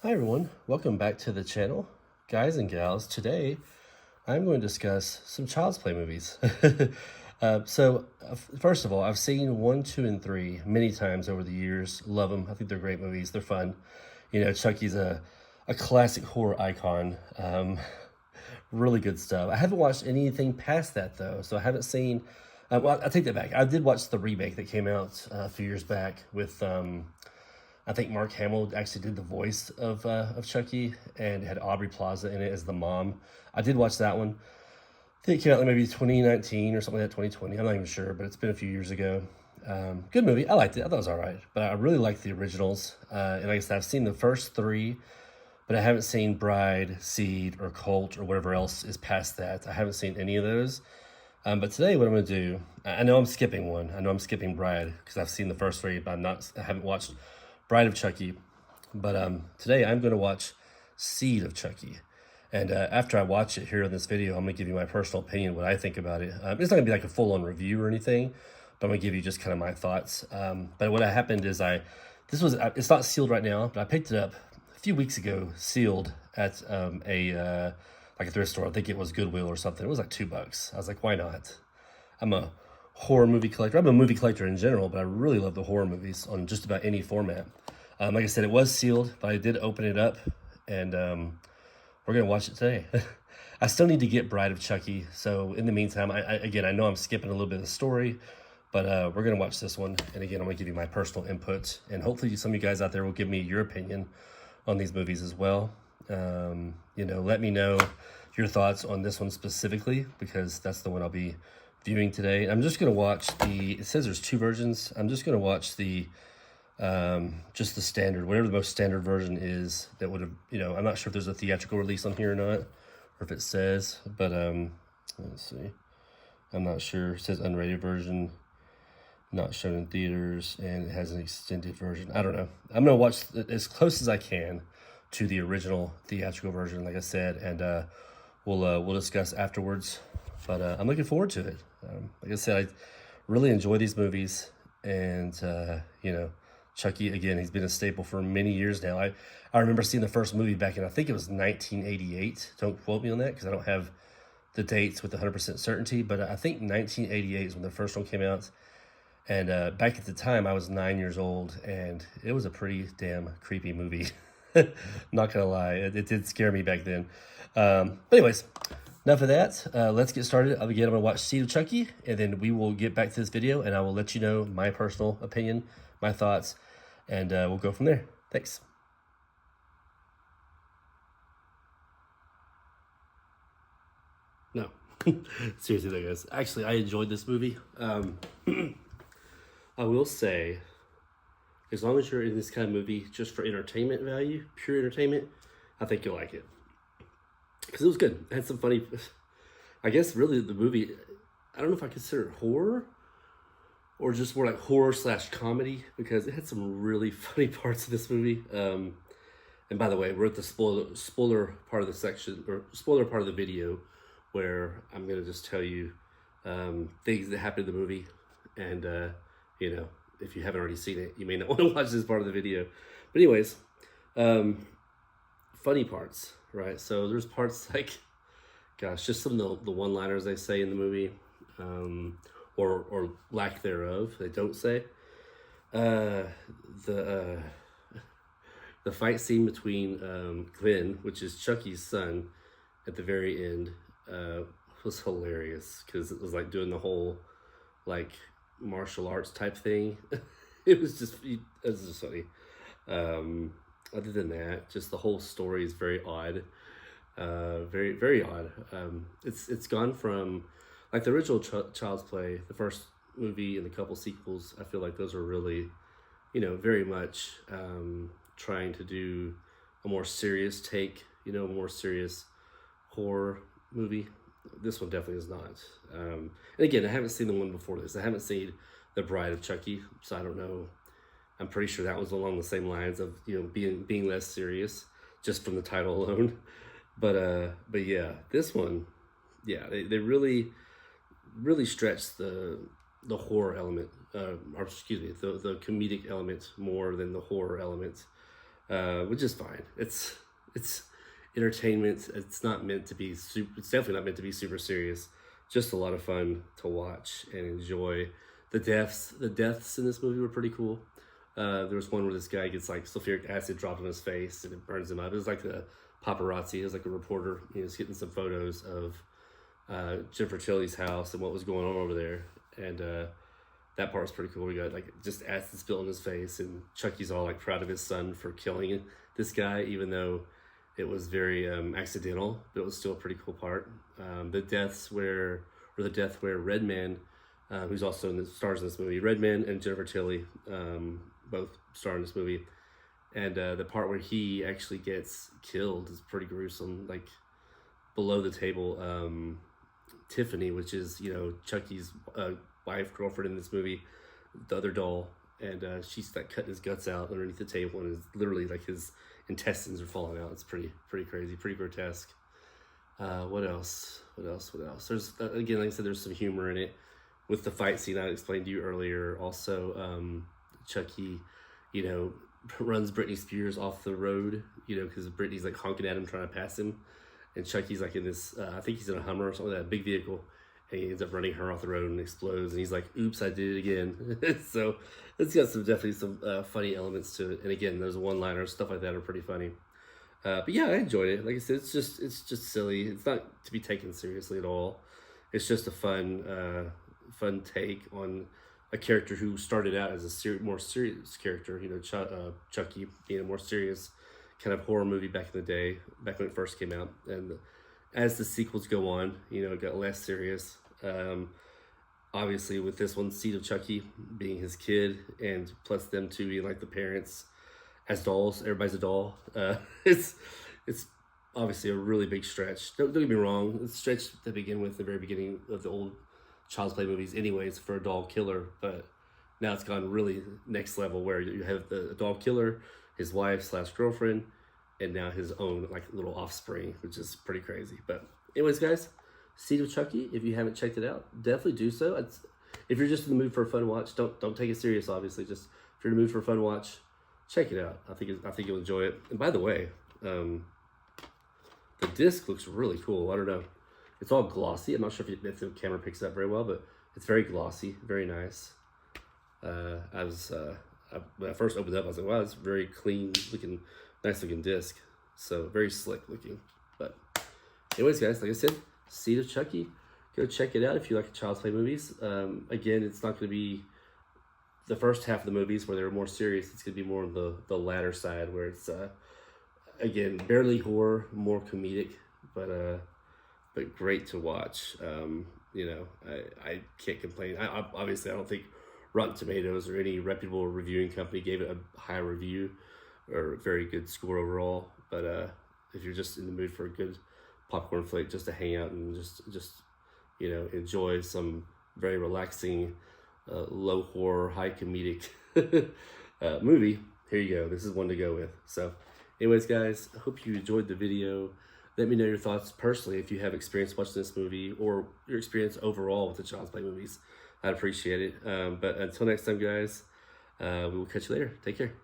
Hi everyone, welcome back to the channel. Guys and gals, today I'm going to discuss some Child's Play movies. First of all, I've seen 1, 2, and 3 many times over the years. Love them. I think they're great movies. They're fun. You know, Chucky's a classic horror icon. Really good stuff. I haven't watched anything past that though, so I haven't seen... well, I take that back. I did watch the remake that came out a few years back with... I think Mark Hamill actually did the voice of Chucky, and it had Aubrey Plaza in it as the mom. I did watch that one. I think it came out like maybe 2019 or something like that, 2020. I'm not even sure, but it's been a few years ago. Good movie. I liked it. I thought it was all right. But I really liked the originals. And like I said, I've seen the first 3, but I haven't seen Bride, Seed, or Cult, or whatever else is past that. I haven't seen any of those. But today what I'm going to do, I know I'm skipping one. I know I'm skipping Bride because I've seen the first 3, but I haven't watched Bride of Chucky. But today I'm going to watch Seed of Chucky. And after I watch it here in this video, I'm going to give you my personal opinion, what I think about it. It's not going to be like a full-on review or anything, but I'm going to give you just kind of my thoughts. But what happened is it's not sealed right now, but I picked it up a few weeks ago, sealed at like a thrift store. I think it was Goodwill or something. It was like $2. I was like, why not? I'm a horror movie collector. I'm a movie collector in general, but I really love the horror movies on just about any format. Like I said, it was sealed, but I did open it up, and we're gonna watch it today. I still need to get Bride of Chucky, so in the meantime, I know I'm skipping a little bit of the story, but we're gonna watch this one, and again, I'm gonna give you my personal input, and hopefully some of you guys out there will give me your opinion on these movies as well. You know, let me know your thoughts on this one specifically, because that's the one I'll be viewing today. I'm just going to watch it says there's 2 versions. I'm just going to watch just the standard, whatever the most standard version is that would have, you know, I'm not sure if there's a theatrical release on here or not, or if it says, but let's see. I'm not sure. It says unrated version, not shown in theaters, and it has an extended version. I don't know. I'm going to watch as close as I can to the original theatrical version, like I said, and we'll discuss afterwards. But I'm looking forward to it. Like I said, I really enjoy these movies, and you know, Chucky, again, he's been a staple for many years now. I remember seeing the first movie back in, I think it was 1988. Don't quote me on that because I don't have the dates with 100% certainty, but I think 1988 is when the first one came out. And back at the time, I was 9 years old, and it was a pretty damn creepy movie. Not gonna lie, it did scare me back then. But anyways, enough of that. Let's get started. I'm gonna watch Seed of Chucky, and then we will get back to this video, and I will let you know my personal opinion, my thoughts, and we'll go from there. Thanks. No, seriously though, guys. Actually, I enjoyed this movie. I will say, as long as you're in this kind of movie just for entertainment value, pure entertainment, I think you'll like it. Because it was good. It had some funny... I guess really the movie, I don't know if I consider it horror or just more like horror/comedy, because it had some really funny parts of this movie. And by the way, we're at the spoiler part of the section, or spoiler part of the video, where I'm going to just tell you things that happened in the movie. And, you know, if you haven't already seen it, you may not want to watch this part of the video. But anyways, funny parts, right? So there's parts like, gosh, just some of the one-liners they say in the movie, or lack thereof, they don't say. The fight scene between Glenn, which is Chucky's son, at the very end, was hilarious, because it was like doing the whole like martial arts type thing. It was just funny. Other than that, just the whole story is very odd. Very, very odd. It's gone from, like, the original Child's Play, the first movie and the couple sequels. I feel like those are really, you know, very much trying to do a more serious take, you know, a more serious horror movie. This one definitely is not. And again, I haven't seen the one before this. I haven't seen The Bride of Chucky, so I don't know. I'm pretty sure that was along the same lines of, you know, being less serious, just from the title alone. But yeah, this one, yeah, they really stretched the horror element, or excuse me, the comedic element more than the horror element. which is fine. It's entertainment. It's not meant to be super. It's definitely not meant to be super serious. Just a lot of fun to watch and enjoy. The deaths in this movie were pretty cool. There was one where this guy gets like sulfuric acid dropped on his face and it burns him up. It was like the paparazzi. It was like a reporter. He was getting some photos of Jennifer Tilly's house and what was going on over there, and that part was pretty cool. We got like just acid spilled in his face, and Chucky's all like proud of his son for killing this guy, even though it was very accidental, but it was still a pretty cool part. The death where Redman, who's also stars in this movie, Redman and Jennifer Tilly, both star in this movie, and the part where he actually gets killed is pretty gruesome. Like below the table, Tiffany, which is Chucky's wife, girlfriend in this movie, the other doll, and she's like cutting his guts out underneath the table, and is literally like his intestines are falling out. It's pretty crazy, pretty grotesque. What else? There's again, like I said, there's some humor in it with the fight scene I explained to you earlier. Also, Chucky, runs Britney Spears off the road, because Britney's like honking at him trying to pass him, and Chucky's like in this, I think he's in a Hummer or something like that, big vehicle, and he ends up running her off the road and explodes, and he's like, oops, I did it again. So it's got definitely some funny elements to it, and again, those one-liners, stuff like that are pretty funny. But yeah, I enjoyed it. Like I said, it's just silly. It's not to be taken seriously at all. It's just a fun take on a character who started out as a more serious character. Chucky being a more serious kind of horror movie back in the day, back when it first came out. And as the sequels go on, it got less serious. Obviously, with this one, Seed of Chucky being his kid, and plus them two being like the parents as dolls. Everybody's a doll. It's obviously a really big stretch. Don't get me wrong. It's a stretch to begin with, the very beginning of the old Child's Play movies anyways, for a doll killer, but now it's gone really next level, where you have the doll killer, his wife / girlfriend, and now his own like little offspring, which is pretty crazy. But anyways, guys, Seed of Chucky, if you haven't checked it out, definitely do so. If you're just in the mood for a fun watch, don't take it serious, obviously. Just if you're in the mood for a fun watch, check it out. I think you'll enjoy it. And by the way, the disc looks really cool. I don't know. It's all glossy. I'm not sure if the camera picks it up very well, but it's very glossy, very nice. When I first opened it up, I was like, wow, it's very clean looking, nice looking disc. So very slick looking. But anyways, guys, like I said, Seed of Chucky, go check it out if you like Child's Play movies. Again, it's not going to be the first half of the movies where they're more serious. It's going to be more on the latter side, where it's again, barely horror, more comedic, but great to watch. I can't complain. Obviously, I don't think Rotten Tomatoes or any reputable reviewing company gave it a high review or a very good score overall. But if you're just in the mood for a good popcorn flick, just to hang out and just enjoy some very relaxing, low horror, high comedic movie, here you go. This is one to go with. So anyways, guys, I hope you enjoyed the video. Let me know your thoughts personally if you have experience watching this movie, or your experience overall with the Child's Play movies. I'd appreciate it. But until next time, guys, we will catch you later. Take care.